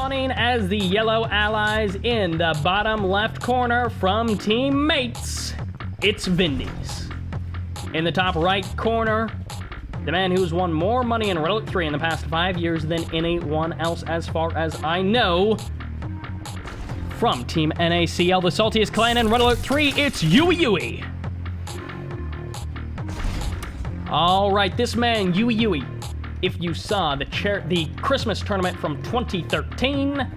spawning as the yellow allies in the bottom left corner from teammates. It's Vindies. In the top right corner, the man who's won more money in Red 3 in the past 5 years than anyone else as far as I know. From Team NACL, the saltiest clan in Red 3, it's YuiYui. All right, this man, YuiYui, if you saw the Christmas tournament from 2013,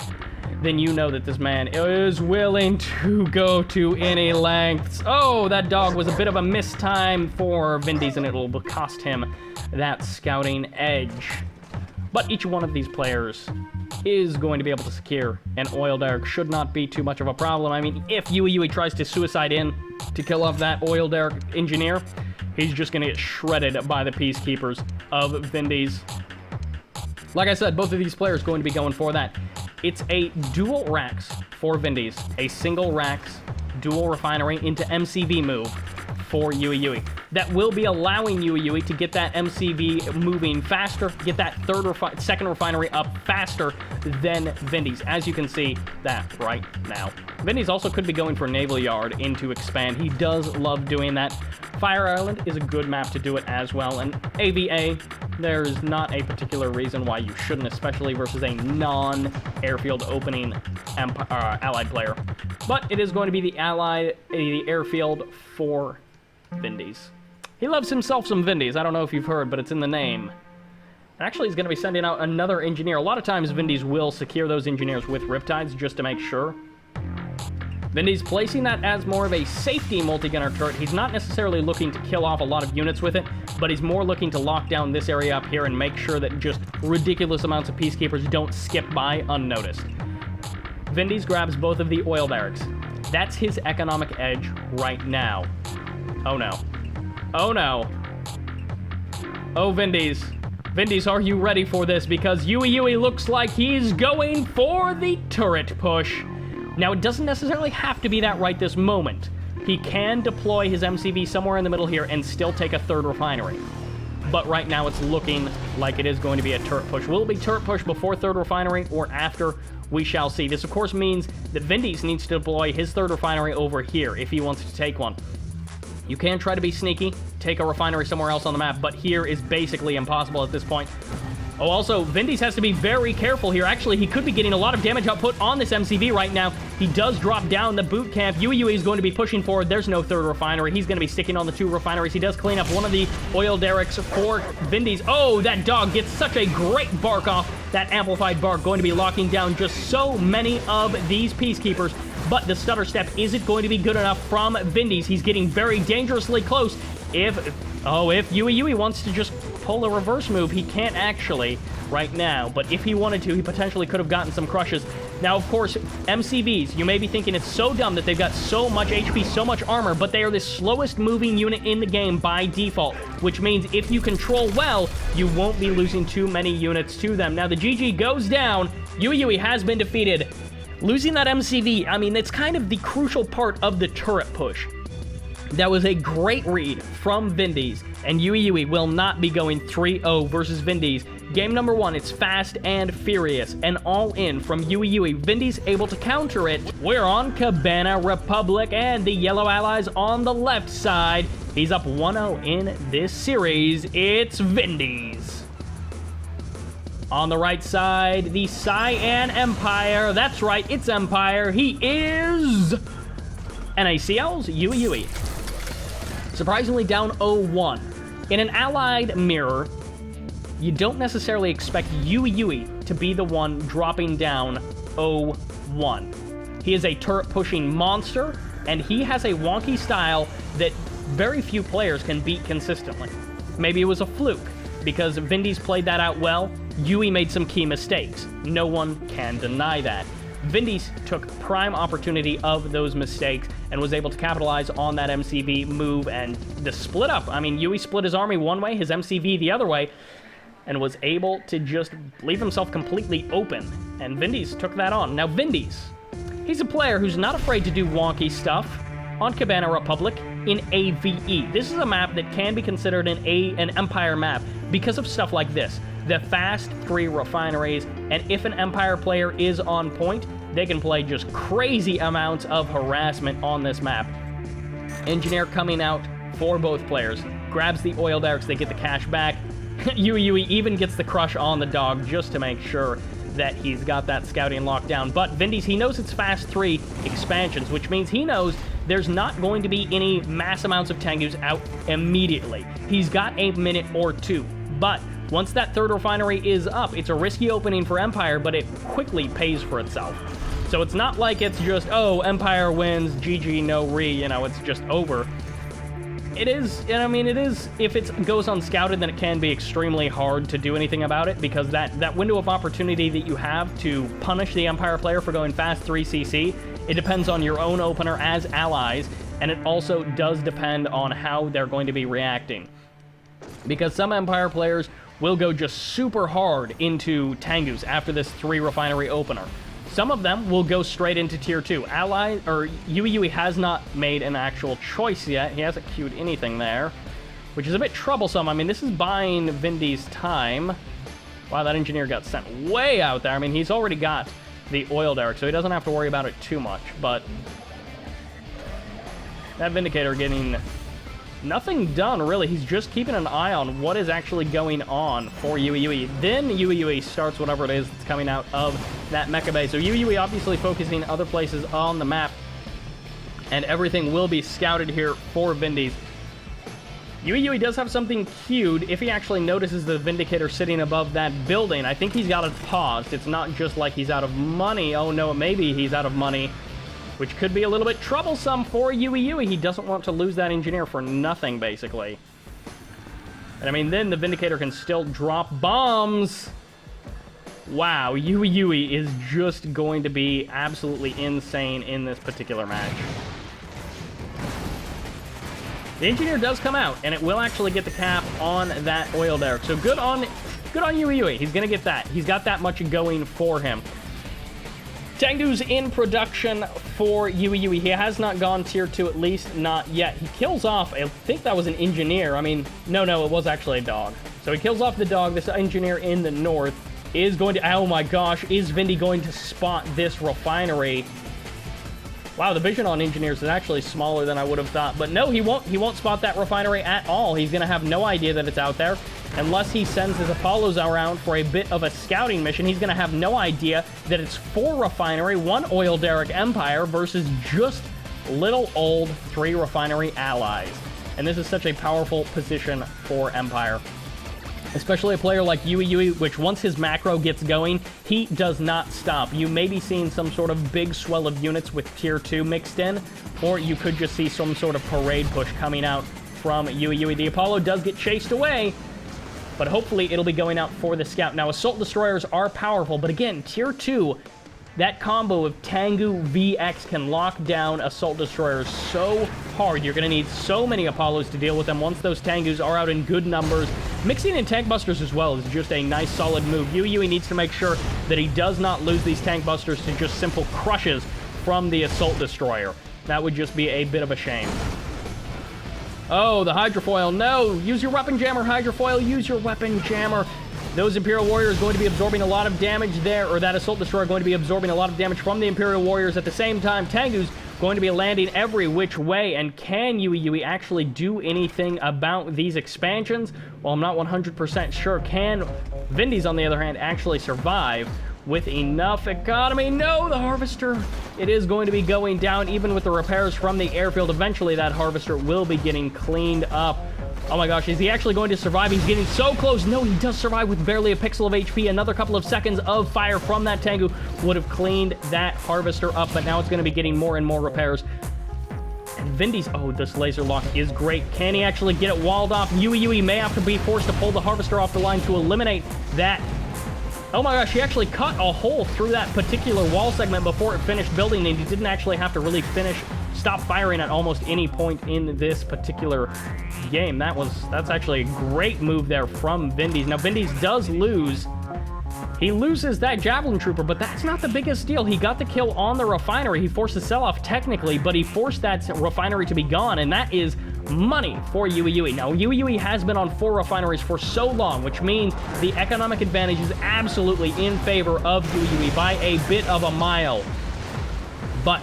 then you know that this man is willing to go to any lengths. Oh, that dog was a bit of a mistime for Vindies, and it will cost him that scouting edge. But each one of these players is going to be able to secure an oil derrick. Should not be too much of a problem. I mean, if YuiYui tries to suicide in to kill off that oil derrick engineer, he's just going to get shredded by the peacekeepers of Vindies. Like I said, both of these players going to be going for that. It's a dual racks for Vindies, a single racks dual refinery into MCV move for YuiYui. That will be allowing YuiYui to get that MCV moving faster, get that second refinery up faster than Vindies, as you can see that right now. Vindies also could be going for Naval Yard in to expand. He does love doing that. Fire Island is a good map to do it as well, and AVA, there's not a particular reason why you shouldn't, especially versus a non-airfield opening allied player. But it is going to be the airfield for Vindies. He loves himself some Vindies. I don't know if you've heard, but it's in the name. Actually, he's going to be sending out another engineer. A lot of times, Vindies will secure those engineers with Riptides just to make sure. Vindies placing that as more of a safety multi-gunner turret. He's not necessarily looking to kill off a lot of units with it, but he's more looking to lock down this area up here and make sure that just ridiculous amounts of peacekeepers don't skip by unnoticed. Vindies grabs both of the oil derricks. That's his economic edge right now. Oh no. Oh no. Oh, Vindies. Vindies, are you ready for this? Because YuiYui looks like he's going for the turret push. Now, it doesn't necessarily have to be that right this moment. He can deploy his MCV somewhere in the middle here and still take a third refinery. But right now, it's looking like it is going to be a turret push. Will it be turret push before third refinery or after? We shall see. This, of course, means that Vindies needs to deploy his third refinery over here if he wants to take one. You can try to be sneaky, take a refinery somewhere else on the map, but here is basically impossible at this point. Oh, also, Vindies has to be very careful here. Actually, he could be getting a lot of damage output on this MCV right now. He does drop down the boot camp. YuiYui is going to be pushing forward. There's no third refinery. He's going to be sticking on the two refineries. He does clean up one of the oil derricks for Vindies. Oh, that dog gets such a great bark off. That amplified bark going to be locking down just so many of these peacekeepers. But the stutter step isn't going to be good enough from Vindies. He's getting very dangerously close. If YuiYui wants to just pull a reverse move, he can't actually right now. But if he wanted to, he potentially could have gotten some crushes. Now, of course, MCVs, you may be thinking it's so dumb that they've got so much HP, so much armor, but they are the slowest moving unit in the game by default, which means if you control well, you won't be losing too many units to them. Now, the GG goes down. YuiYui has been defeated. Losing that MCV, I mean, it's kind of the crucial part of the turret push. That was a great read from Vindies, and YuiYui will not be going 3-0 versus Vindies. Game number 1, it's fast and furious, and all in from YuiYui. Vindies able to counter it. We're on Cabana Republic, and the yellow allies on the left side. He's up 1-0 in this series. It's Vindies. On the right side, the Cyan Empire. That's right, it's Empire. He is NACL's YuiYui. Surprisingly down 0-1. In an allied mirror, you don't necessarily expect YuiYui to be the one dropping down 0-1. He is a turret-pushing monster, and he has a wonky style that very few players can beat consistently. Maybe it was a fluke, because Vindies played that out well. Yui made some key mistakes. No one can deny that. Vindies took prime opportunity of those mistakes and was able to capitalize on that MCV move and the split up. I mean, Yui split his army one way, his MCV the other way, and was able to just leave himself completely open. And Vindies took that on. Now, Vindies, he's a player who's not afraid to do wonky stuff on Cabana Republic in AVE. This is a map that can be considered an Empire map because of stuff like this. the fast 3 refineries, and if an Empire player is on point, they can play just crazy amounts of harassment on this map. Engineer coming out for both players, grabs the oil derricks, they get the cash back. YuiYui even gets the crush on the dog just to make sure that he's got that scouting locked down. But Vindies, he knows it's fast 3 expansions, which means he knows there's not going to be any mass amounts of Tengus out immediately. He's got a minute or 2, but once that 3rd refinery is up, it's a risky opening for Empire, but it quickly pays for itself. So it's not like it's just, oh, Empire wins, GG, no re, you know, it's just over. It is, and I mean, it is, if it goes unscouted, then it can be extremely hard to do anything about it, because that window of opportunity that you have to punish the Empire player for going fast 3 CC, it depends on your own opener as allies, and it also does depend on how they're going to be reacting. Because some Empire players will go just super hard into Tengus after this 3 refinery opener. Some of them will go straight into tier 2. YuiYui has not made an actual choice yet. He hasn't queued anything there, which is a bit troublesome. I mean, this is buying Vindies time. Wow, that engineer got sent way out there. I mean, he's already got the oil derrick, so he doesn't have to worry about it too much, but that Vindicator getting nothing done, really. He's just keeping an eye on what is actually going on for YuiYui. Then YuiYui starts whatever it is that's coming out of that mecha base. So YuiYui obviously focusing other places on the map, and everything will be scouted here for Vindies. YuiYui does have something queued if he actually notices the Vindicator sitting above that building. I think he's got it paused. It's not just like he's out of money. Oh no, maybe he's out of money, which could be a little bit troublesome for YuiYui. He doesn't want to lose that engineer for nothing, basically. And I mean, then the Vindicator can still drop bombs. Wow, YuiYui is just going to be absolutely insane in this particular match. The engineer does come out, and it will actually get the cap on that oil derrick. So good on YuiYui. He's going to get that. He's got that much going for him. Tengu's in production for YuiYui. He has not gone tier 2, at least not yet. He kills off, I think that was an engineer. I mean, no, it was actually a dog. So he kills off the dog. This engineer in the north is going to, oh my gosh, is Vindy going to spot this refinery? Wow, the vision on engineers is actually smaller than I would have thought. But no, he won't spot that refinery at all. He's going to have no idea that it's out there. Unless he sends his Apollos around for a bit of a scouting mission, he's going to have no idea that it's 4 refinery, 1 oil derrick Empire versus just little old 3 refinery allies. And this is such a powerful position for Empire. Especially a player like YuiYui, which once his macro gets going, he does not stop. You may be seeing some sort of big swell of units with tier 2 mixed in, or you could just see some sort of parade push coming out from YuiYui. The Apollo does get chased away, but hopefully it'll be going out for the scout. Now, assault destroyers are powerful, but again, tier 2, that combo of Tengu VX can lock down assault destroyers so hard. You're going to need so many Apollos to deal with them once those Tengus are out in good numbers. Mixing in tank busters as well is just a nice solid move. YuiYui needs to make sure that he does not lose these tank busters to just simple crushes from the assault destroyer. That would just be a bit of a shame. Oh, the hydrofoil. No! Use your weapon jammer, hydrofoil. Use your weapon jammer. Those Imperial Warriors going to be absorbing a lot of damage there, or that Assault Destroyer going to be absorbing a lot of damage from the Imperial Warriors. At the same time, Tengu's going to be landing every which way, and can YuiYui actually do anything about these expansions? Well, I'm not 100% sure. Can Vindies, on the other hand, actually survive with enough economy? No, the Harvester, it is going to be going down, even with the repairs from the airfield. Eventually, that Harvester will be getting cleaned up. Oh my gosh, is he actually going to survive? He's getting so close. No, he does survive with barely a pixel of HP. Another couple of seconds of fire from that Tengu would have cleaned that Harvester up, but now it's going to be getting more and more repairs. And Vindies, oh, this laser lock is great. Can he actually get it walled off? YuiYui may have to be forced to pull the Harvester off the line to eliminate that. Oh my gosh, he actually cut a hole through that particular wall segment before it finished building, and he didn't actually have to really stop firing at almost any point in this particular game. That's actually a great move there from Vindies. Now, Vindies does lose. He loses that Javelin Trooper, but that's not the biggest deal. He got the kill on the refinery. He forced the sell-off technically, but he forced that refinery to be gone, and that is money for YuiYui. Now, YuiYui has been on 4 refineries for so long, which means the economic advantage is absolutely in favor of YuiYui by a bit of a mile. But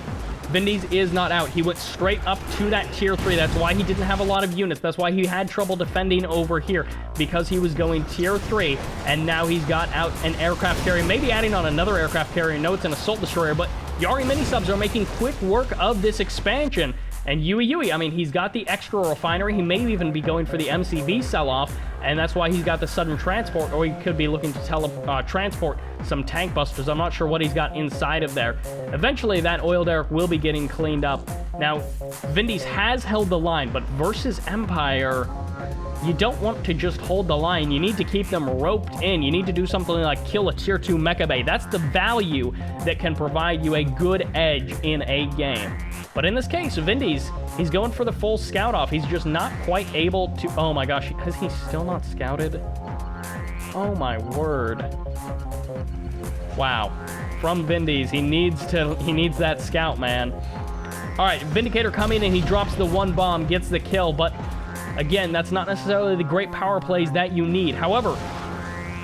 Vindies is not out. He went straight up to that tier 3. That's why he didn't have a lot of units. That's why he had trouble defending over here, because he was going tier 3, and now he's got out an aircraft carrier, maybe adding on another aircraft carrier. No, it's an assault destroyer, but Yari mini-subs are making quick work of this expansion. And YuiYui, I mean, he's got the extra refinery. He may even be going for the MCV sell-off, and that's why he's got the sudden transport, or he could be looking to transport some tank busters. I'm not sure what he's got inside of there. Eventually, that oil derrick will be getting cleaned up. Now, Vindies has held the line, but versus Empire, you don't want to just hold the line. You need to keep them roped in. You need to do something like kill a tier 2 mecha bay. That's the value that can provide you a good edge in a game. But in this case, Vindies, he's going for the full scout off. He's just not quite able to... Oh my gosh, has he still not scouted? Oh my word. Wow. From Vindies, he needs that scout, man. All right, Vindicator coming in, he drops the 1 bomb, gets the kill, but again, that's not necessarily the great power plays that you need. However,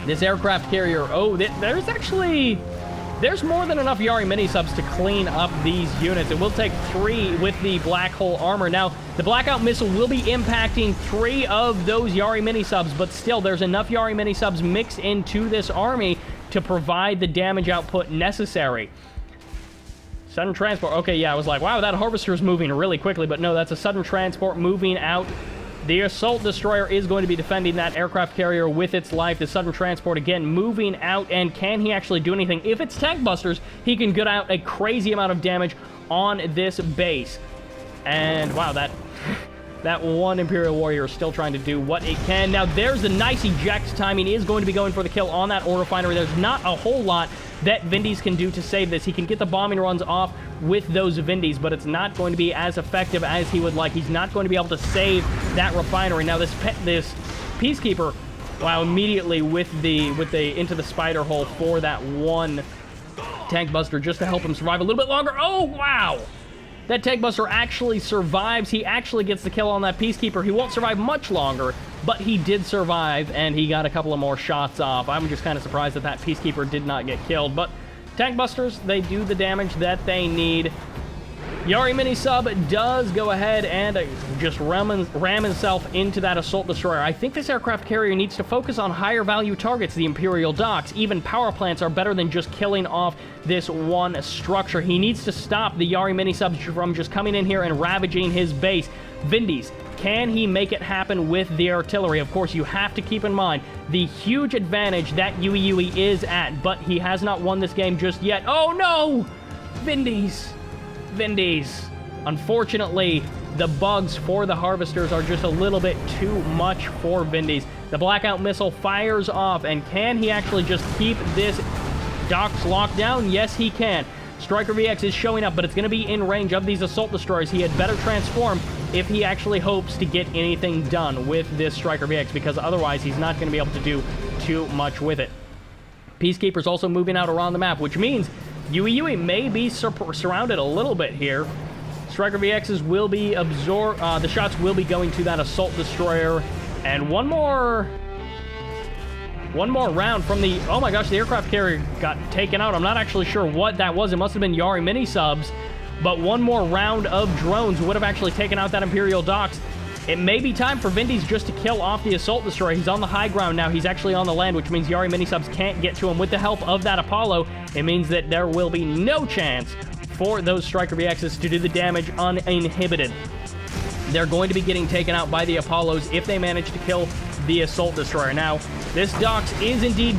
this aircraft carrier, there's more than enough Yari mini-subs to clean up these units. It will take 3 with the black hole armor. Now, the blackout missile will be impacting 3 of those Yari mini-subs, but still, there's enough Yari mini-subs mixed into this army to provide the damage output necessary. Sudden transport. Okay, yeah, I was like, wow, that harvester is moving really quickly, but no, that's a sudden transport moving out. The assault destroyer is going to be defending that aircraft carrier with its life. The sudden transport, again, moving out, and can he actually do anything? If it's tank busters, he can get out a crazy amount of damage on this base. And, wow, that one Imperial Warrior is still trying to do what it can. Now, there's the nice eject timing. He is going to be going for the kill on that ore refinery. There's not a whole lot that Vindies can do to save this. He can get the bombing runs off with those Vindies, but it's not going to be as effective as he would like. He's not going to be able to save that refinery. Now, this Peacekeeper, wow, immediately with the into the spider hole for that one tank buster just to help him survive a little bit longer. Oh, wow! That tank buster actually survives. He actually gets the kill on that Peacekeeper. He won't survive much longer, but he did survive, and he got a couple of more shots off. I'm just kind of surprised that Peacekeeper did not get killed, but tank busters, they do the damage that they need. Yari mini-sub does go ahead and just ram himself into that assault destroyer. I think this aircraft carrier needs to focus on higher value targets, the Imperial docks. Even power plants are better than just killing off this one structure. He needs to stop the Yari mini-subs from just coming in here and ravaging his base. Vindies, can he make it happen with the artillery? Of course, you have to keep in mind the huge advantage that YuiYui is at, but he has not won this game just yet. Oh no! Vindies. Unfortunately, the bugs for the harvesters are just a little bit too much for Vindies. The blackout missile fires off, and can he actually just keep this docks locked down? Yes, he can. Striker VX is showing up, but it's going to be in range of these assault destroyers. He had better transform if he actually hopes to get anything done with this Striker VX, because otherwise he's not going to be able to do too much with it. Peacekeeper's also moving out around the map, which means YuiYui may be surrounded a little bit here. Striker VXs will be absorbed. The shots will be going to that assault destroyer, and one more round from the... Oh my gosh, the aircraft carrier got taken out. I'm not actually sure what that was. It must have been Yari mini-subs, but one more round of drones would have actually taken out that Imperial docks. It may be time for Vindies just to kill off the assault destroyer. He's on the high ground now. He's actually on the land, which means Yari mini-subs can't get to him. With the help of that Apollo, it means that there will be no chance for those Striker VXs to do the damage uninhibited. They're going to be getting taken out by the Apollos if they manage to kill the assault destroyer. Now, this docks is indeed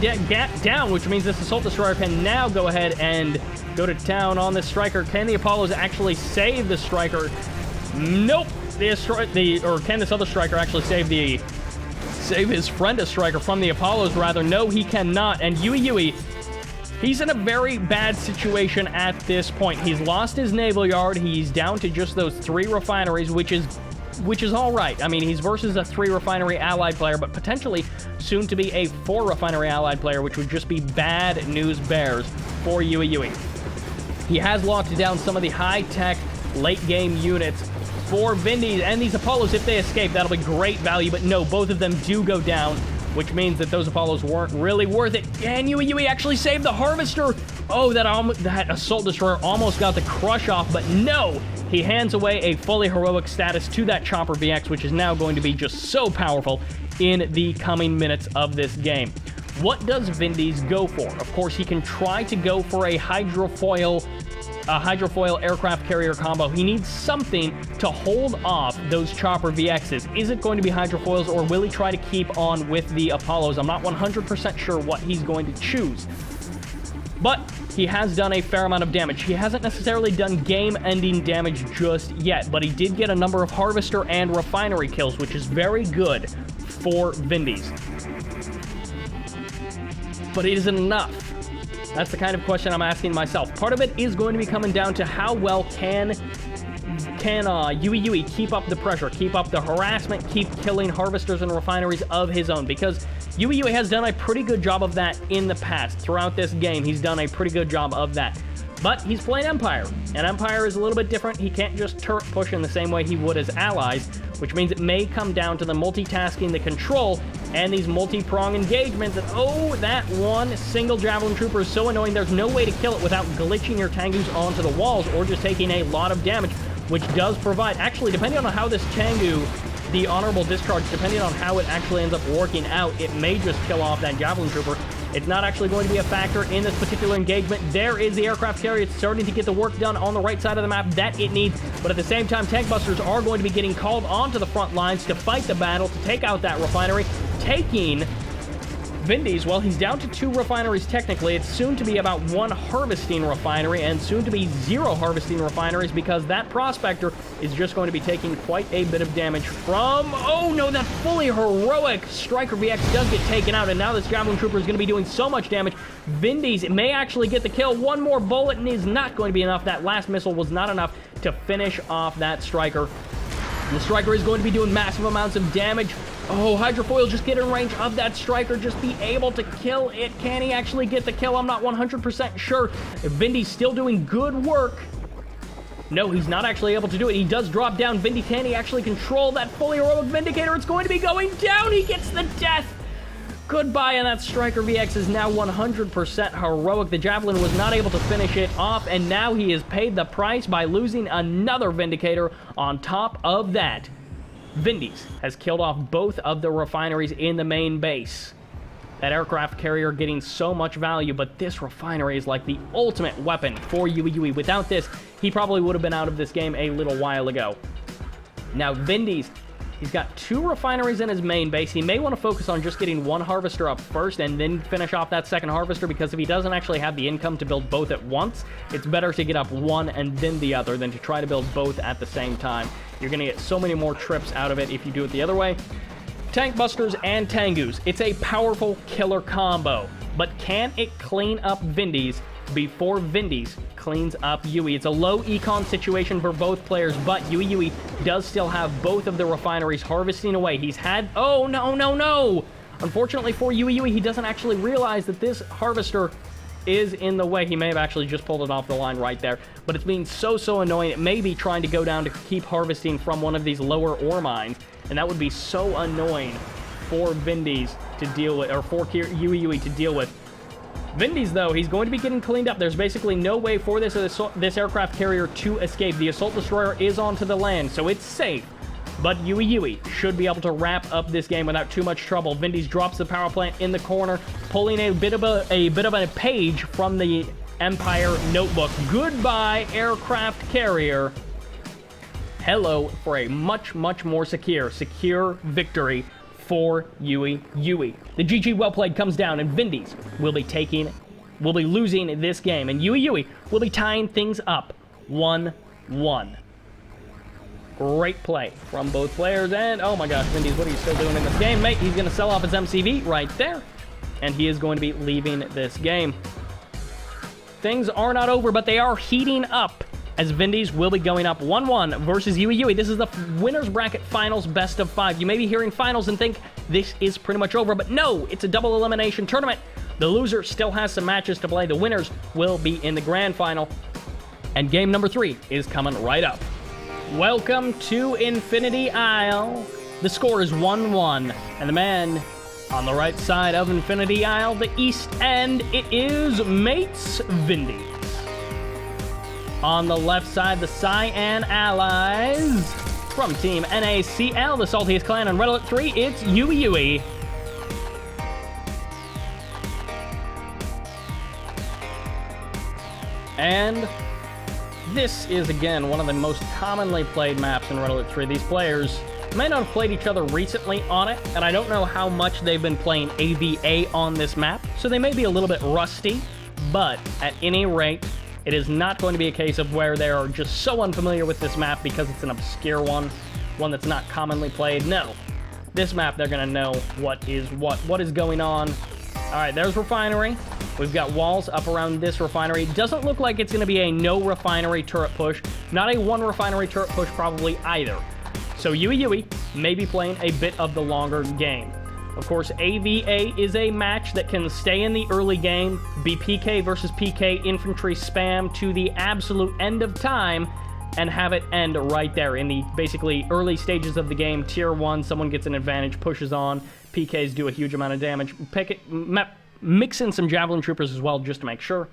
down, which means this assault destroyer can now go ahead and go to town on this Striker. Can the Apollos actually save the Striker? Nope. Can this other Striker actually save his friend a Striker from the Apollos, rather? No, he cannot. And YuiYui, he's in a very bad situation at this point. He's lost his naval yard. He's down to just those 3 refineries, which is all right. I mean, he's versus a 3 refinery allied player, but potentially soon to be a 4 refinery allied player, which would just be bad news bears for YuiYui. He has locked down some of the high-tech late game units for Vindies. And these Apollos, if they escape, that'll be great value. But no, both of them do go down, which means that those Apollos weren't really worth it. And YuiYui actually saved the Harvester. Oh, that Assault Destroyer almost got the crush off, but no! He hands away a fully heroic status to that Chopper VX, which is now going to be just so powerful in the coming minutes of this game. What does Vindies go for? Of course, he can try to go for a hydrofoil aircraft carrier combo. He needs something to hold off those Chopper VXs. Is it going to be hydrofoils, or will he try to keep on with the Apollos? I'm not 100% sure what he's going to choose. But he has done a fair amount of damage. He hasn't necessarily done game-ending damage just yet, but he did get a number of Harvester and Refinery kills, which is very good for Vindies. But it isn't enough. That's the kind of question I'm asking myself. Part of it is going to be coming down to how well can YuiYui keep up the pressure, keep up the harassment, keep killing Harvesters and Refineries of his own, because YuiYui has done a pretty good job of that in the past. Throughout this game, he's done a pretty good job of that. But he's playing Empire, and Empire is a little bit different. He can't just turret push in the same way he would as allies, which means it may come down to the multitasking, the control, and these multi-prong engagements. And oh, that one single Javelin Trooper is so annoying. There's no way to kill it without glitching your Tengus onto the walls or just taking a lot of damage, which does provide, actually, depending on how this Tengu, the honorable discharge, depending on how it actually ends up working out, it may just kill off that Javelin Trooper. It's not actually going to be a factor in this particular engagement. There is the aircraft carrier. It's starting to get the work done on the right side of the map that it needs, but at the same time, tank busters are going to be getting called onto the front lines to fight the battle, to take out that refinery, taking Vindies. Well, he's down to 2 refineries technically. It's soon to be about 1 harvesting refinery and soon to be 0 harvesting refineries, because that Prospector is just going to be taking quite a bit of damage from, oh no, that fully heroic Striker VX does get taken out, and now this Javelin Trooper is going to be doing so much damage. Vindies may actually get the kill. One more bullet and is not going to be enough. That last missile was not enough to finish off that Striker. The Striker is going to be doing massive amounts of damage. Oh, Hydrofoil just get in range of that Striker, just be able to kill it. Can he actually get the kill? I'm not 100% sure. Vindi's still doing good work. No, he's not actually able to do it. He does drop down. Vindy, can he actually control that fully heroic Vindicator? It's going to be going down. He gets the death. Goodbye, and that Striker VX is now 100% heroic. The Javelin was not able to finish it off, and now he has paid the price by losing another Vindicator on top of that. Vindies has killed off both of the refineries in the main base. That aircraft carrier getting so much value, but this refinery is like the ultimate weapon for YuiYui. Without this, he probably would have been out of this game a little while ago. Now, Vindies, he's got 2 refineries in his main base. He may want to focus on just getting 1 Harvester up first and then finish off that second Harvester, because if he doesn't actually have the income to build both at once, it's better to get up one and then the other than to try to build both at the same time. You're going to get so many more trips out of it if you do it the other way. Tank Busters and Tengus. It's a powerful killer combo, but can it clean up Vindies before Vindies cleans up Yui? It's a low econ situation for both players, but YuiYui does still have both of the refineries harvesting away. He's had... Oh, no, no, no! Unfortunately for YuiYui, he doesn't actually realize that this Harvester is in the way. He may have actually just pulled it off the line right there, but it's being so annoying. It may be trying to go down to keep harvesting from one of these lower ore mines, and that would be so annoying for Vindies to deal with, or for YuiYui to deal with. Vindies, though, he's going to be getting cleaned up. There's basically no way for this aircraft carrier to escape. The Assault Destroyer is onto the land, so it's safe. But YuiYui should be able to wrap up this game without too much trouble. Vindies drops the power plant in the corner, pulling a bit of a page from the Empire notebook. Goodbye, aircraft carrier. Hello for a much more secure victory for YuiYui. The GG well played comes down, and Vindies will be losing this game, and YuiYui will be tying things up 1-1. Great play from both players, and oh my gosh, Vindies, what are you still doing in this game, mate? He's going to sell off his MCV right there, and he is going to be leaving this game. Things are not over, but they are heating up, as Vindies will be going up 1-1 versus YuiYui. This is the winner's bracket finals best of 5. You may be hearing finals and think this is pretty much over, but no, it's a double elimination tournament. The loser still has some matches to play. The winners will be in the grand final. And game number 3 is coming right up. Welcome to Infinity Isle. The score is 1-1, and the man on the right side of Infinity Isle, the east end, it is Mates Vindies. On the left side, the Cyan Allies. From Team NACL, the saltiest clan on Red3, it's YuiYui. And this is, again, one of the most commonly played maps in Red3. These players may not have played each other recently on it, and I don't know how much they've been playing AVA on this map, so they may be a little bit rusty, but at any rate, it is not going to be a case of where they are just so unfamiliar with this map because it's an obscure one that's not commonly played. No, this map, they're going to know what is going on. All right, there's Refinery. We've got walls up around this refinery. Doesn't look like it's going to be a no refinery turret push. Not a one refinery turret push probably either. So YuiYui may be playing a bit of the longer game. Of course, AVA is a match that can stay in the early game, be PK versus PK infantry spam to the absolute end of time, and have it end right there in the basically early stages of the game. Tier 1, someone gets an advantage, pushes on, PKs do a huge amount of damage. Mix in some Javelin Troopers as well, just to make sure.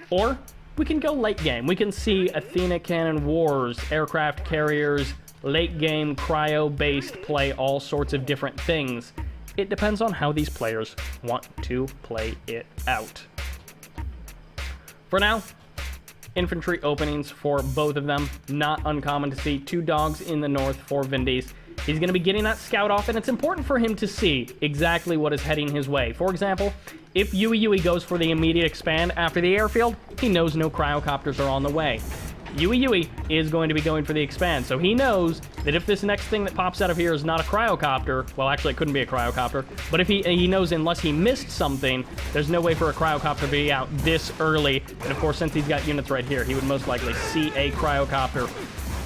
Or we can go late game. We can see Athena Cannon Wars, aircraft carriers, late game cryo-based play, all sorts of different things. It depends on how these players want to play it out. For now, infantry openings for both of them. Not uncommon to see. 2 dogs in the north for Vindies. He's going to be getting that scout off, and it's important for him to see exactly what is heading his way. For example, if YuiYui goes for the immediate expand after the airfield, he knows no cryocopters are on the way. YuiYui is going to be going for the expand, so he knows that if this next thing that pops out of here is not a cryocopter, well, actually, it couldn't be a cryocopter, but if he knows unless he missed something, there's no way for a cryocopter to be out this early, and of course, since he's got units right here, he would most likely see a cryocopter.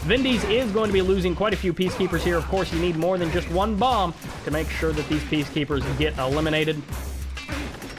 Vindies is going to be losing quite a few Peacekeepers here. Of course, you need more than just one bomb to make sure that these Peacekeepers get eliminated.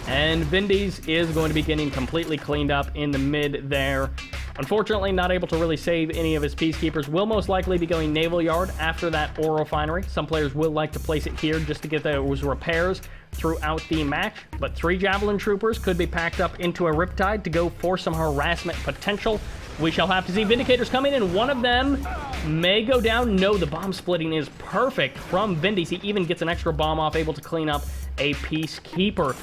And Vindies is going to be getting completely cleaned up in the mid there. Unfortunately, not able to really save any of his Peacekeepers. Will most likely be going Naval Yard after that ore refinery. Some players will like to place it here just to get those repairs throughout the match. But 3 Javelin Troopers could be packed up into a Riptide to go for some harassment potential. We shall have to see. Vindicators coming in. One of them may go down. No, the bomb splitting is perfect from Vindies. He even gets an extra bomb off, able to clean up a Peacekeeper.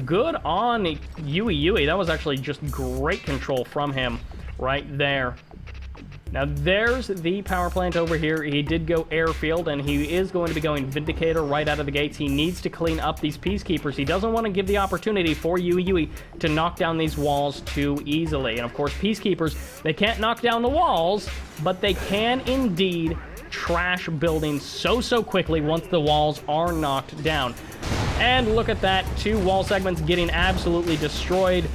Good on YuiYui. That was actually just great control from him right there. Now, there's the power plant over here. He did go airfield, and he is going to be going Vindicator right out of the gates. He needs to clean up these Peacekeepers. He doesn't want to give the opportunity for YuiYui to knock down these walls too easily. And, of course, Peacekeepers, they can't knock down the walls, but they can indeed trash buildings so quickly once the walls are knocked down. And look at that. 2 wall segments getting absolutely destroyed.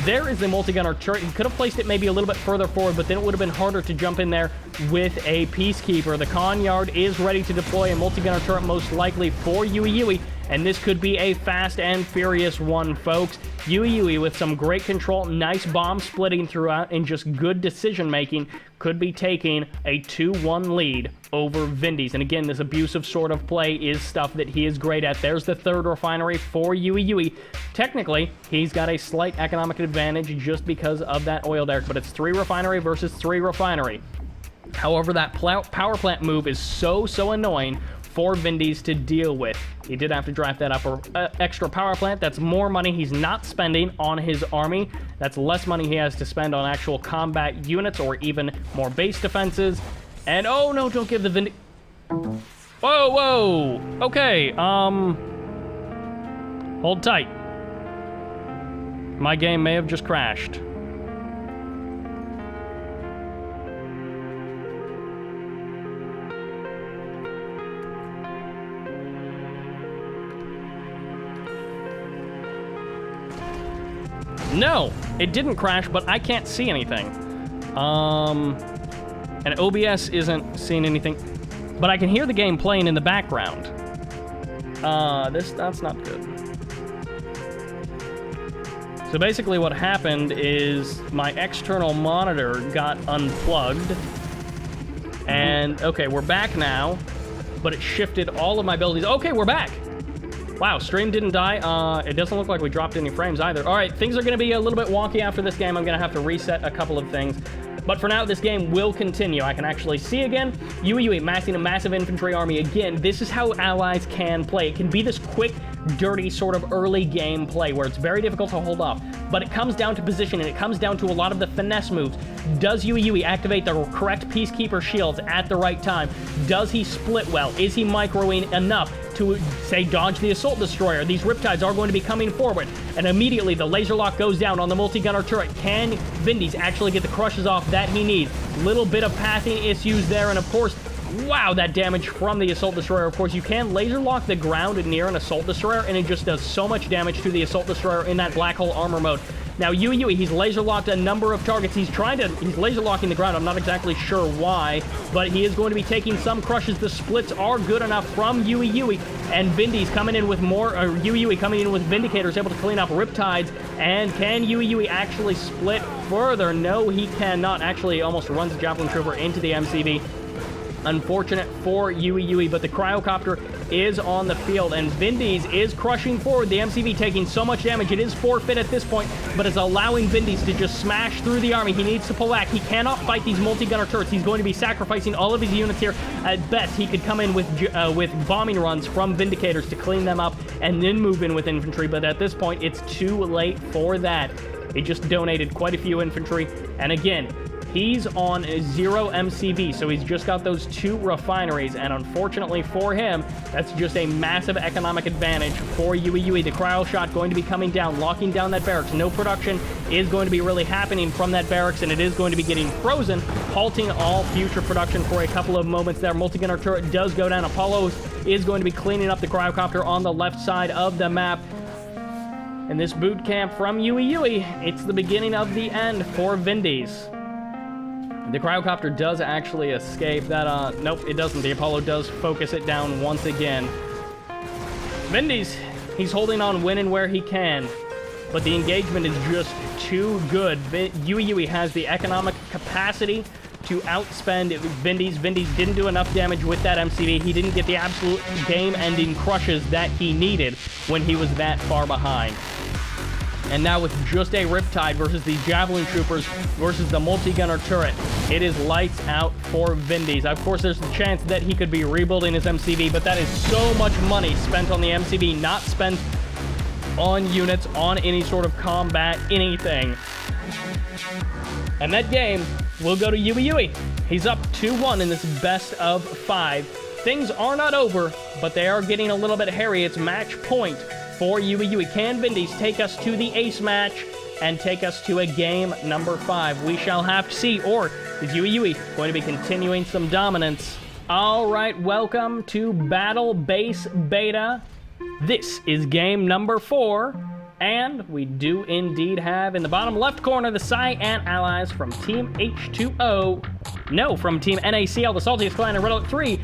There is the multi-gunner turret. He could have placed it maybe a little bit further forward, but then it would have been harder to jump in there with a Peacekeeper. The con yard is ready to deploy a multi-gunner turret, most likely for YuiYui, and this could be a fast and furious one, folks. YuiYui with some great control, nice bomb splitting throughout, and just good decision-making could be taking a 2-1 lead over Vindies. And again, this abusive sort of play is stuff that he is great at. There's the 3rd refinery for YuiYui. Technically, he's got a slight economic advantage just because of that oil derrick, but it's 3 refinery versus 3 refinery. However, that power plant move is so annoying for Vindies to deal with. He did have to draft that up extra power plant. That's more money he's not spending on his army. That's less money he has to spend on actual combat units or even more base defenses. And oh no, don't give the Vindies. Whoa. Okay, hold tight. My game may have just crashed. No, it didn't crash, but I can't see anything. And OBS isn't seeing anything, but I can hear the game playing in the background. That's not good. So basically what happened is my external monitor got unplugged. And, okay, we're back now. But it shifted all of my abilities. Okay, we're back! Wow, stream didn't die. It doesn't look like we dropped any frames either. All right, things are going to be a little bit wonky after this game. I'm going to have to reset a couple of things. But for now, this game will continue. I can actually see again. YuiYui massing a massive infantry army again. This is how allies can play. It can be this quick, dirty sort of early game play where it's very difficult to hold off. But it comes down to position, and it comes down to a lot of the finesse moves. Does YuiYui activate the correct Peacekeeper shields at the right time? Does he split well? Is he microing enough to, say, dodge the Assault Destroyer? These Riptides are going to be coming forward, and immediately the laser lock goes down on the multi-gunner turret. Can Vindies actually get the crushes off that he needs? Little bit of pathing issues there, and of course, wow, that damage from the Assault Destroyer. Of course, you can laser lock the ground near an Assault Destroyer, and it just does so much damage to the Assault Destroyer in that Black Hole armor mode. Now, YuiYui, he's laser locked a number of targets. He's laser locking the ground. I'm not exactly sure why, but he is going to be taking some crushes. The splits are good enough from YuiYui, and Vindies coming in with more, or YuiYui coming in with Vindicators, able to clean up Riptides. And can YuiYui actually split further? No, he cannot. Actually, almost runs the Javelin Trooper into the MCV. Unfortunate for YuiYui, but the Cryocopter is on the field, and Vindies is crushing forward. The MCV taking so much damage, it is forfeit at this point, but is allowing Vindies to just smash through the army. He needs to pull back. He cannot fight these multi-gunner turrets. He's going to be sacrificing all of his units here. At best, he could come in with bombing runs from Vindicators to clean them up, and then move in with infantry, but at this point, it's too late for that. He just donated quite a few infantry, and again, he's on 0 MCV, so he's just got those 2 refineries, and unfortunately for him, that's just a massive economic advantage for YuiYui. The cryo shot going to be coming down, locking down that barracks. No production is going to be really happening from that barracks, and it is going to be getting frozen, halting all future production for a couple of moments there. Multi-gunner turret does go down. Apollo is going to be cleaning up the cryocopter on the left side of the map. And this boot camp from YuiYui, it's the beginning of the end for Vindies. The Cryocopter does actually escape. That, nope, it doesn't. The Apollo does focus it down once again. Vindies, he's holding on when and where he can, but the engagement is just too good. YuiYui has the economic capacity to outspend Vindies. Vindies didn't do enough damage with that MCV. He didn't get the absolute game-ending crushes that he needed when he was that far behind. And now with just a Riptide versus the Javelin Troopers versus the multi-gunner turret, it is lights out for Vindies. Of course, there's the chance that he could be rebuilding his MCV, but that is so much money spent on the MCV, not spent on units, on any sort of combat, anything. And that game will go to YuiYui. He's up 2-1 in this best of 5. Things are not over, but they are getting a little bit hairy. It's match point for YuiYui. Can Vindies take us to the ace match and take us to a game number 5? We shall have to see. Or is YuiYui going to be continuing some dominance? All right, welcome to Battle Base Beta. This is game number 4. And we do indeed have in the bottom left corner the Cyan Allies from Team H2O. No, from Team NACL, the Saltiest Clan in Red3.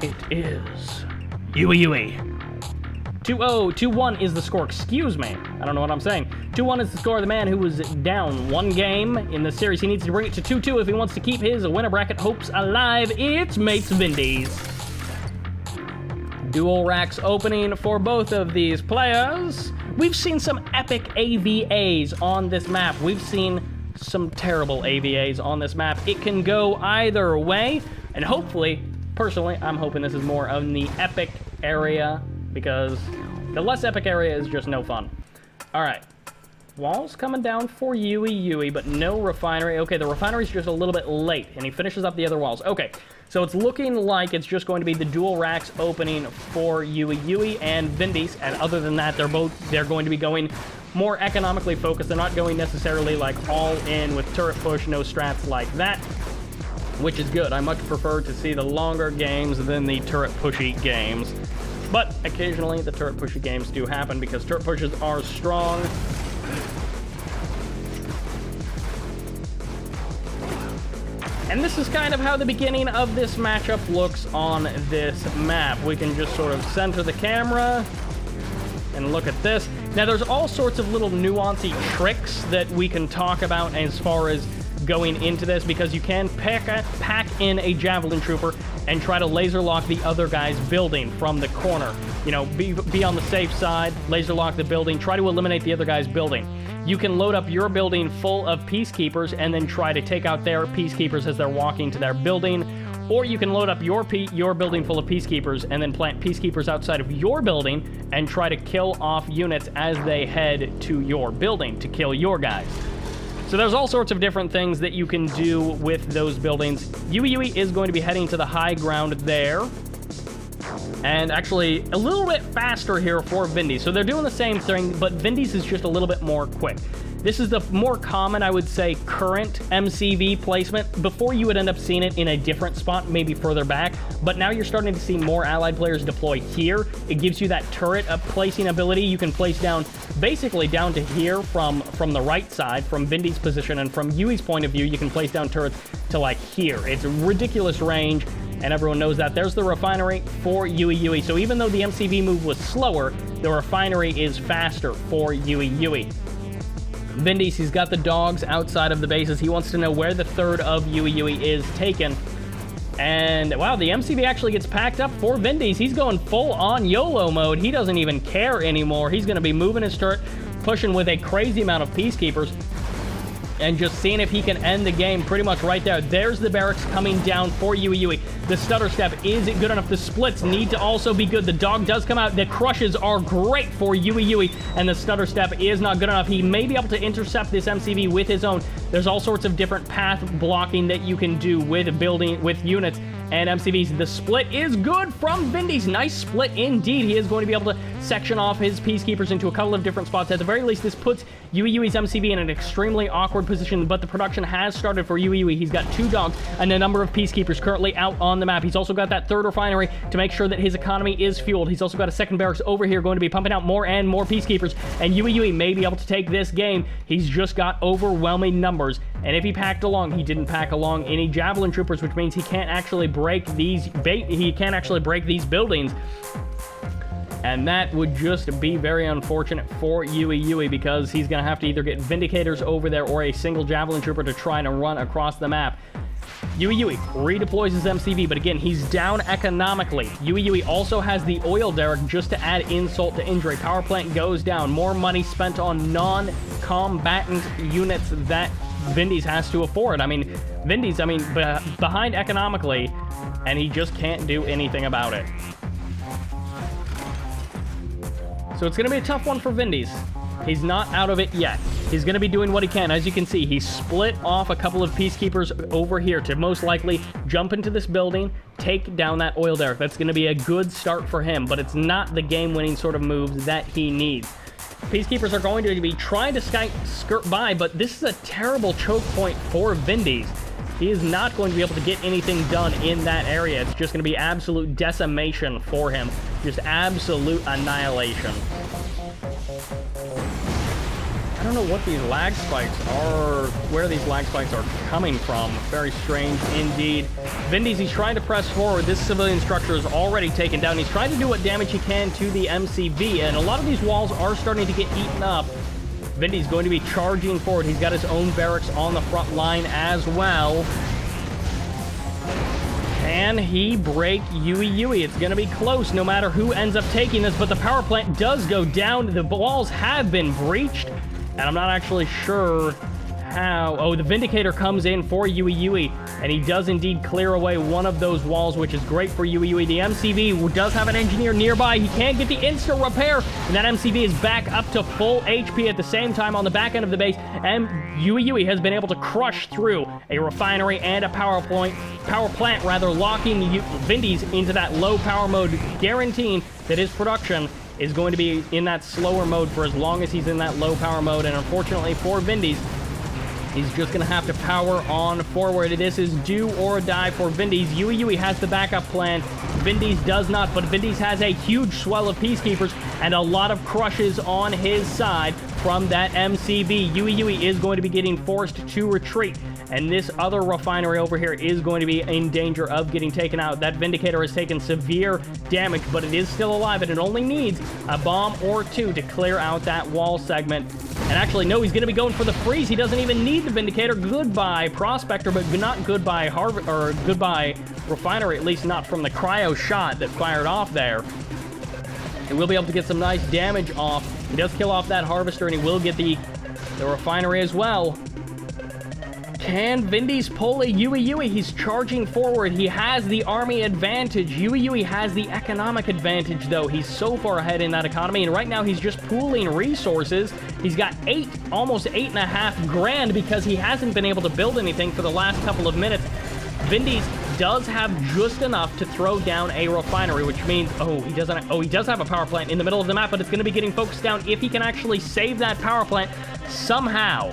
It is YuiYui. 2-0, 2-1 is the score. Excuse me. I don't know what I'm saying. 2-1 is the score of the man who was down 1 game in the series. He needs to bring it to 2-2 if he wants to keep his winner bracket hopes alive. It's Mates Vindies. Dual racks opening for both of these players. We've seen some epic AVAs on this map. We've seen some terrible AVAs on this map. It can go either way, and hopefully, personally, I'm hoping this is more of the epic area, because the less epic area is just no fun. All right. Walls coming down for YuiYui, but no refinery. Okay, the refinery's just a little bit late, and he finishes up the other walls. Okay, so it's looking like it's just going to be the dual racks opening for YuiYui and Vindies, and other than that, they're going to be going more economically focused. They're not going necessarily like all in with turret push, no strats like that, which is good. I much prefer to see the longer games than the turret pushy games. But occasionally the turret pushy games do happen because turret pushes are strong. And this is kind of how the beginning of this matchup looks on this map. We can just sort of center the camera. And look at this. Now, there's all sorts of little nuancy tricks that we can talk about as far as going into this, because you can pack in a javelin trooper and try to laser lock the other guy's building from the corner. You know, be on the safe side, laser lock the building, try to eliminate the other guy's building. You can load up your building full of peacekeepers and then try to take out their peacekeepers as they're walking to their building. Or you can load up your building full of peacekeepers and then plant peacekeepers outside of your building and try to kill off units as they head to your building to kill your guys. So there's all sorts of different things that you can do with those buildings. YuiYui is going to be heading to the high ground there. And actually, a little bit faster here for Vindies. So they're doing the same thing, but Vindies is just a little bit more quick. This is the more common, I would say, current MCV placement. Before, you would end up seeing it in a different spot, maybe further back. But now you're starting to see more allied players deploy here. It gives you that turret placing ability. You can place down, basically down to here from the right side, from Vindies' position. And from Yui's point of view, you can place down turrets to, like, here. It's a ridiculous range, and everyone knows that. There's the refinery for YuiYui. So even though the MCV move was slower, the refinery is faster for YuiYui. Vindies, he's got the dogs outside of the bases. He wants to know where the third of YuiYui is taken. And, wow, the MCV actually gets packed up for Vindies. He's going full-on YOLO mode. He doesn't even care anymore. He's going to be moving his turret, pushing with a crazy amount of peacekeepers, and just seeing if he can end the game pretty much right there. There's the barracks coming down for YuiYui. The stutter step isn't good enough. The splits need to also be good. The dog does come out. The crushes are great for YuiYui, and the stutter step is not good enough. He may be able to intercept this MCV with his own. There's all sorts of different path blocking that you can do with units and MCVs. The split is good from Vindies. Nice split indeed. He is going to be able to section off his peacekeepers into a couple of different spots. At the very least, this puts YuiYui's MCV in an extremely awkward position, but the production has started for YuiYui. He's got 2 dogs and a number of peacekeepers currently out on the map. He's also got that third refinery to make sure that his economy is fueled. He's also got a second barracks over here going to be pumping out more and more peacekeepers, and YuiYui may be able to take this game. He's just got overwhelming numbers, and if he packed along, he didn't pack along any javelin troopers, which means he can't actually break these buildings. And that would just be very unfortunate for YuiYui, because he's going to have to either get Vindicators over there or a single javelin trooper to try and run across the map. YuiYui redeploys his MCV, but again, he's down economically. YuiYui also has the oil derrick just to add insult to injury. Power plant goes down. More money spent on non-combatant units that Vindies has to afford. I mean, Vindies, behind economically, and he just can't do anything about it. So it's going to be a tough one for Vindies. He's not out of it yet. He's going to be doing what he can. As you can see, he split off a couple of peacekeepers over here to most likely jump into this building, take down that oil derrick. That's going to be a good start for him, but it's not the game-winning sort of moves that he needs. Peacekeepers are going to be trying to skirt by, but this is a terrible choke point for Vindies. He is not going to be able to get anything done in that area. It's just going to be absolute decimation for him. Just absolute annihilation. I don't know what these lag spikes are, where these lag spikes are coming from. Very strange indeed. Vindies, he's trying to press forward. This civilian structure is already taken down. He's trying to do what damage he can to the MCV, and a lot of these walls are starting to get eaten up. Vindies going to be charging forward. He's got his own barracks on the front line as well. Can he break YuiYui? It's going to be close no matter who ends up taking this, but the power plant does go down. The walls have been breached, and I'm not actually sure how. Oh, the Vindicator comes in for YuiYui, and he does indeed clear away one of those walls, which is great for YuiYui. The MCV does have an engineer nearby. He can't get the instant repair, and that MCV is back up to full HP at the same time on the back end of the base, and YuiYui has been able to crush through a refinery and a power plant, locking Vindies into that low power mode, guaranteeing that his production is going to be in that slower mode for as long as he's in that low power mode. And unfortunately for Vindies, he's just going to have to power on forward. This is do or die for Vindies. YuiYui has the backup plan. Vindies does not, but Vindies has a huge swell of peacekeepers and a lot of crushes on his side from that MCV. YuiYui is going to be getting forced to retreat. and this other refinery over here is going to be in danger of getting taken out. That Vindicator has taken severe damage, but it is still alive, and it only needs a bomb or two to clear out that wall segment. And actually, no, he's going to be going for the freeze. He doesn't even need the Vindicator. Goodbye, Prospector, but not goodbye goodbye Refinery, at least not from the cryo shot that fired off there. And we'll be able to get some nice damage off. He does kill off that Harvester, and he will get the Refinery as well. Can Vindies pull a YuiYui? He's charging forward. He has the army advantage. YuiYui has the economic advantage, though. He's so far ahead in that economy, and right now he's just pooling resources. He's got almost 8.5 grand because he hasn't been able to build anything for the last couple of minutes. Vindies does have just enough to throw down a refinery, which means, he does have a power plant in the middle of the map, but it's going to be getting focused down. If he can actually save that power plant somehow,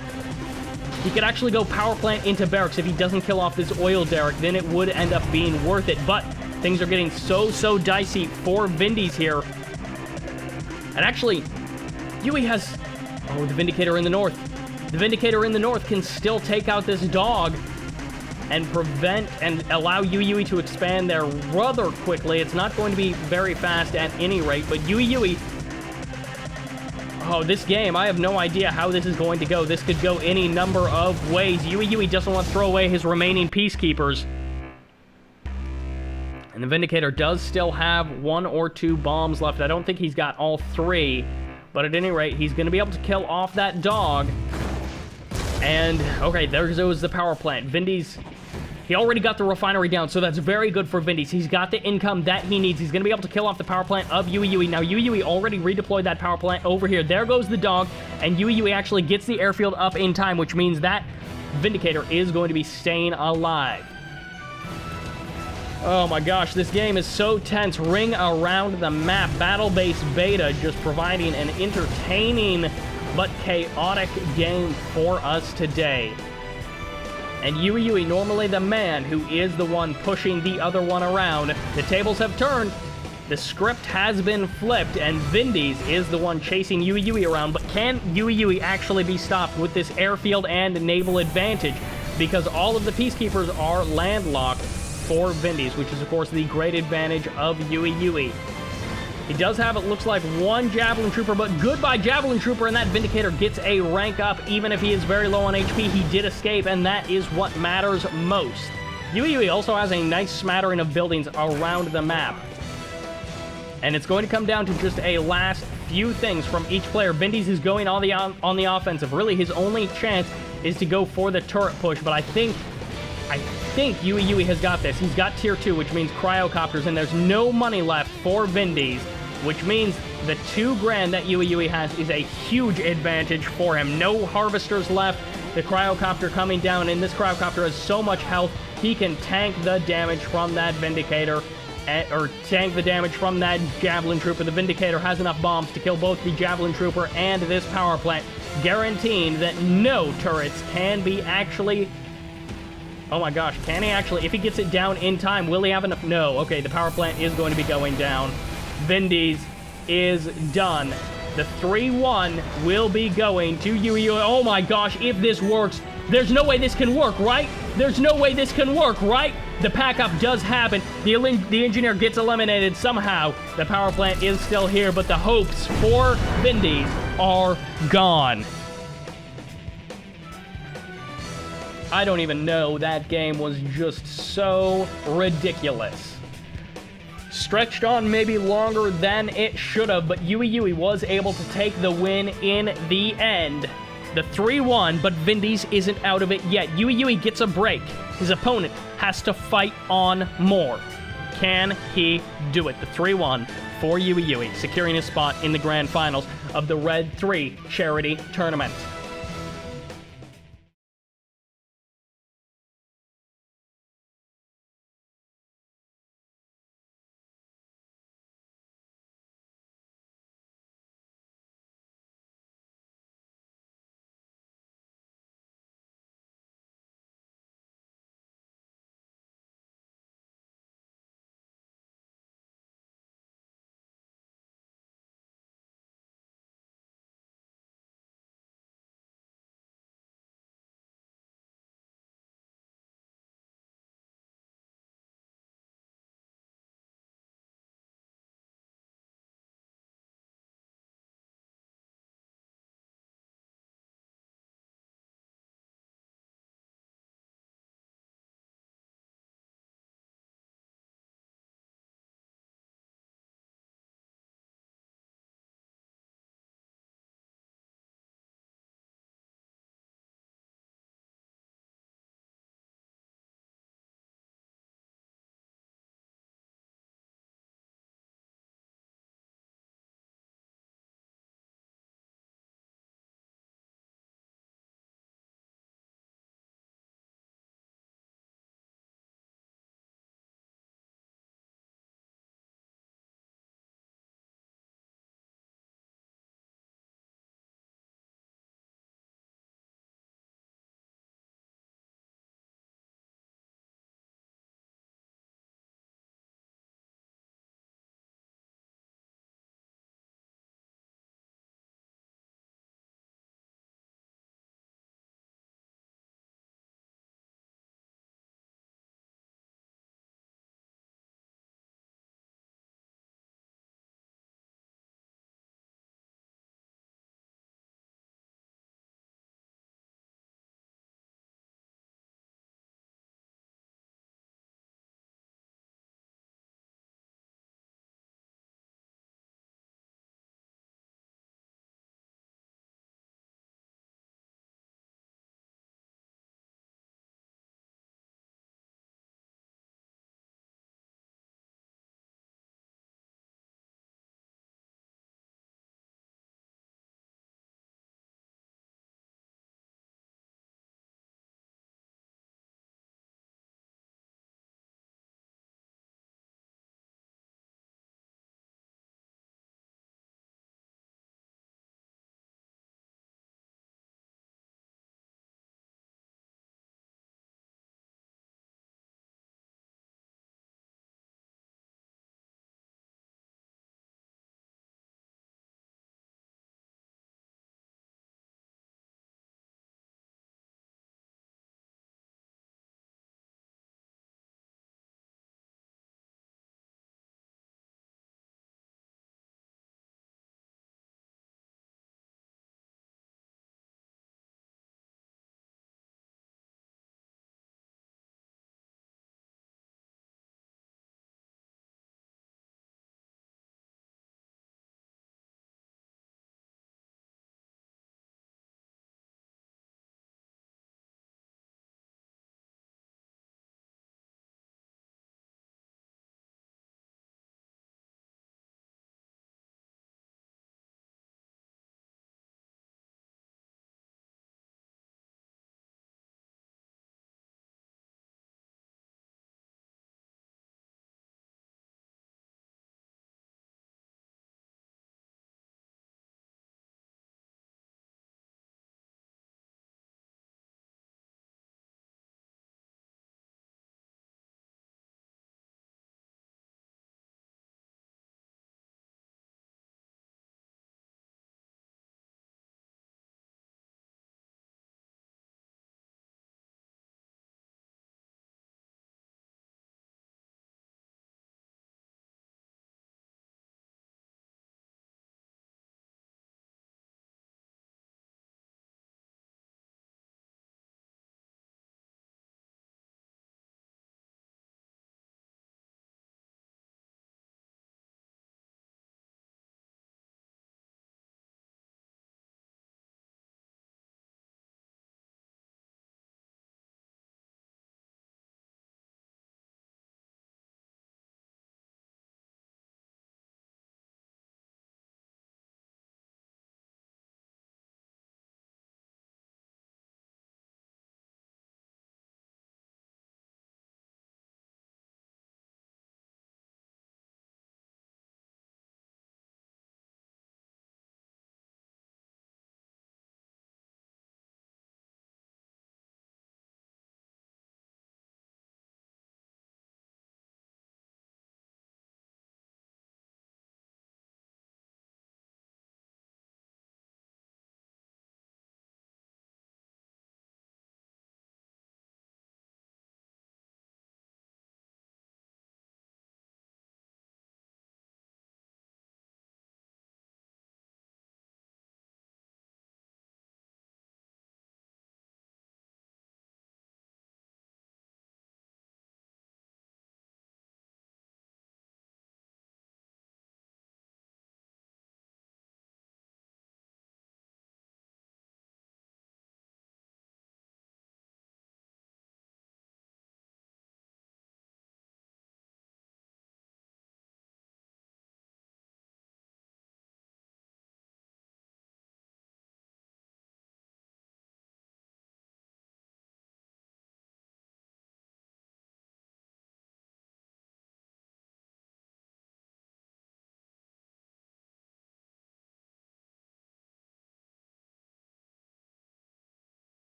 he could actually go power plant into barracks. If he doesn't kill off this oil derrick, then it would end up being worth it. But things are getting so dicey for Vindies here. And actually, Yui has... the Vindicator in the north. The Vindicator in the north can still take out this dog and prevent and allow YuiYui to expand there rather quickly. It's not going to be very fast at any rate, but YuiYui... this game, I have no idea how this is going to go. This could go any number of ways. YuiYui doesn't want to throw away his remaining peacekeepers. And the Vindicator does still have 1 or 2 bombs left. I don't think he's got all 3. But at any rate, he's going to be able to kill off that dog. And, okay, there goes the power plant. Vindies... He already got the refinery down, so that's very good for Vindies. He's got the income that he needs. He's going to be able to kill off the power plant of YuiYui. Now, YuiYui already redeployed that power plant over here. There goes the dog, and YuiYui actually gets the airfield up in time, which means that Vindicator is going to be staying alive. Oh my gosh, this game is so tense. Ring around the map. Battle Base Beta just providing an entertaining but chaotic game for us today. And YuiYui, normally the man who is the one pushing the other one around. The tables have turned. The script has been flipped, and Vindies is the one chasing YuiYui around. But can YuiYui actually be stopped with this airfield and naval advantage? Because all of the peacekeepers are landlocked for Vindies, which is, of course, the great advantage of YuiYui. He does have, it looks like, 1 Javelin Trooper, but goodbye Javelin Trooper, and that Vindicator gets a rank up. Even if he is very low on HP, he did escape, and that is what matters most. YuiYui also has a nice smattering of buildings around the map. And it's going to come down to just a last few things from each player. Vindies is going on the offensive. Really, his only chance is to go for the turret push, but I think YuiYui has got this. He's got tier 2, which means cryocopters, and there's no money left for Vindies, which means the 2 grand that YuiYui has is a huge advantage for him. No harvesters left. The cryocopter coming down, and this cryocopter has so much health, he can tank the damage from that Vindicator, or tank the damage from that Javelin Trooper. The Vindicator has enough bombs to kill both the Javelin Trooper and this power plant, guaranteeing that no turrets can be actually... Oh my gosh, can he actually... If he gets it down in time, will he have enough... No, okay, the power plant is going to be going down. Vindies is done. The 3-1 will be going to YuiYui. Oh my gosh, if this works, there's no way this can work, right? There's no way this can work, right? The pack-up does happen. The engineer gets eliminated somehow. The power plant is still here, but the hopes for Vindies are gone. I don't even know. That game was just so ridiculous. Stretched on maybe longer than it should have, but YuiYui was able to take the win in the end. The 3-1, but Vindies isn't out of it yet. YuiYui gets a break. His opponent has to fight on more. Can he do it? The 3-1 for YuiYui, securing his spot in the grand finals of the Red 3 Charity Tournament.